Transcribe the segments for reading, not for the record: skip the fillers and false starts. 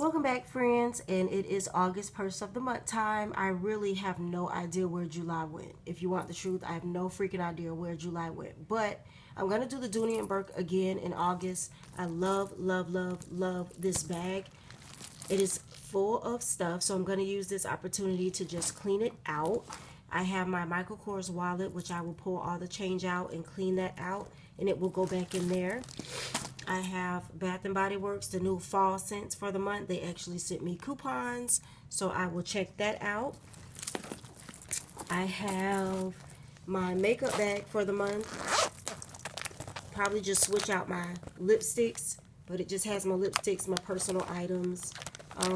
Welcome back, friends, and it is August purse of the month time. I really have no idea where July went. If you want the truth, I have no freaking idea where July went. But I'm going to do the Dooney and Burke again in August. I love, love, love, love this bag. It is full of stuff, so I'm going to use this opportunity to just clean it out. I have my Michael Kors wallet, which I will pull all the change out and clean that out, and it will go back in there. I have Bath and Body Works, the new fall scents for the month. They actually sent me coupons, so I will check that out. I have my makeup bag for the month. Probably just switch out my lipsticks, but it just has my lipsticks, my personal items,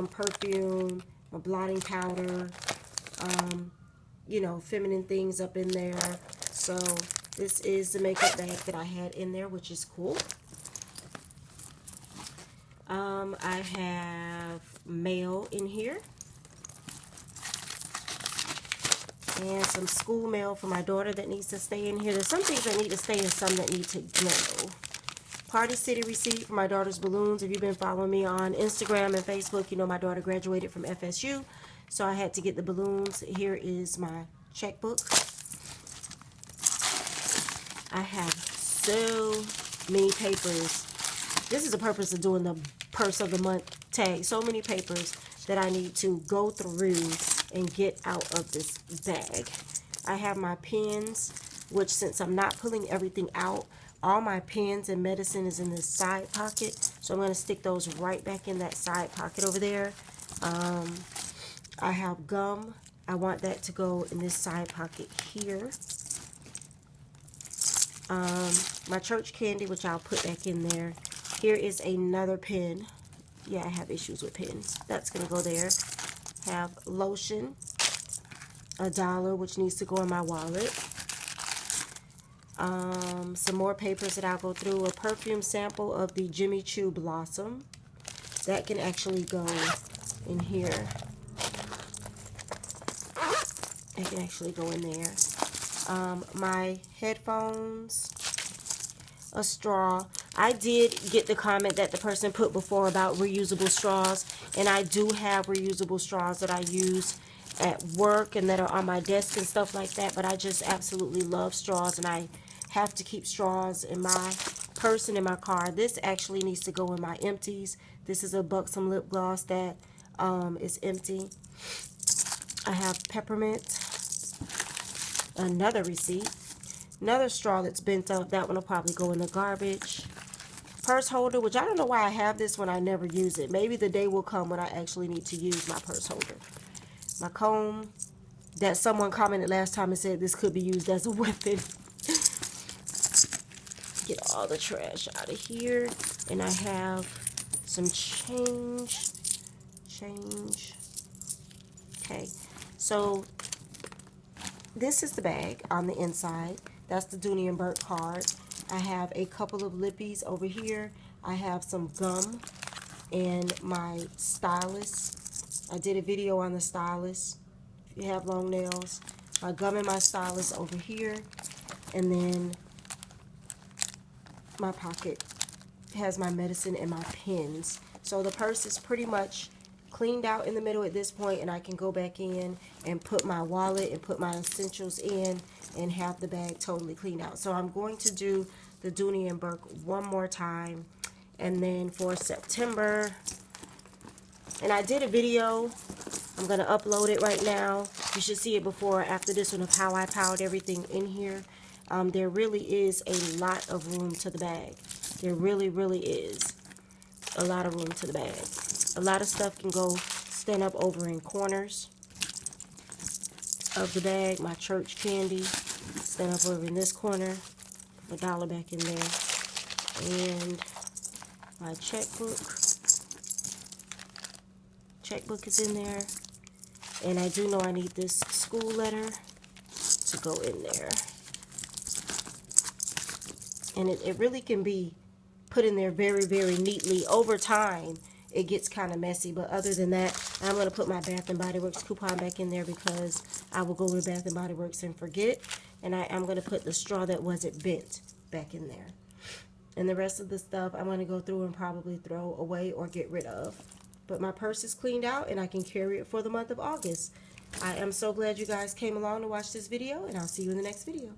perfume, my blotting powder, you know, feminine things up in there. So this is the makeup bag that I had in there, which is cool. I have mail in here and some school mail for my daughter that needs to stay in here. There's some things that need to stay and some that need to go. Party City receipt for my daughter's balloons. If you've been following me on Instagram and Facebook, you know my daughter graduated from FSU, so I had to get the balloons. Here is my checkbook. I have so many papers. This is the purpose of doing the purse of the month tag. So many papers that I need to go through and get out of this bag. I have my pens, which since I'm not pulling everything out, all my pens and medicine is in this side pocket. So I'm going to stick those right back in that side pocket over there. I have gum. I want that to go in this side pocket here. My church candy, which I'll put back in there. Here is another pen. Yeah, I have issues with pens. That's going to go there. Have lotion, $1, which needs to go in my wallet. Some more papers that I'll go through. A perfume sample of the Jimmy Choo Blossom. That can actually go in here. It can actually go in there. My headphones, a straw. I did get the comment that the person put before about reusable straws, and I do have reusable straws that I use at work and that are on my desk and stuff like that, but I just absolutely love straws, and I have to keep straws in my purse and in my car. This actually needs to go in my empties. This is a Buxom lip gloss that is empty. I have peppermint, another receipt, another straw that's bent up. That one will probably go in the garbage. Purse holder, which I don't know why I have this when I never use it. Maybe the day will come when I actually need to use my purse holder. My comb, that someone commented last time and said this could be used as a weapon. Get all the trash out of here. And I have some change. Okay, so this is the bag on the inside. That's the Dooney and Burke card. I have a couple of lippies over here. I have some gum and my stylus. I did a video on the stylus. If you have long nails, my gum and my stylus over here. And then my pocket has my medicine and my pens. So the purse is pretty much cleaned out in the middle at this point, and I can go back in and put my wallet and put my essentials in and have the bag totally cleaned out. So I'm going to do the Dooney and Burke one more time, and then for September, and I did a video, I'm going to upload it right now. You should see it before or after this one of how I piled everything in here. There really is a lot of room to the bag. There really, really is a lot of room to the bag. A lot of stuff can go stand up over in corners of the bag. My church candy, stand up over in this corner. $1 back in there. And my checkbook. Checkbook is in there. And I do know I need this school letter to go in there. And it really can be put in there very, very neatly. Over time, it gets kind of messy, but other than that, I'm going to put my Bath and Body Works coupon back in there because I will go with Bath and Body Works and forget. And I'm going to put the straw that wasn't bent back in there. And the rest of the stuff I'm going to go through and probably throw away or get rid of. But my purse is cleaned out and I can carry it for the month of August. I am so glad you guys came along to watch this video, and I'll see you in the next video.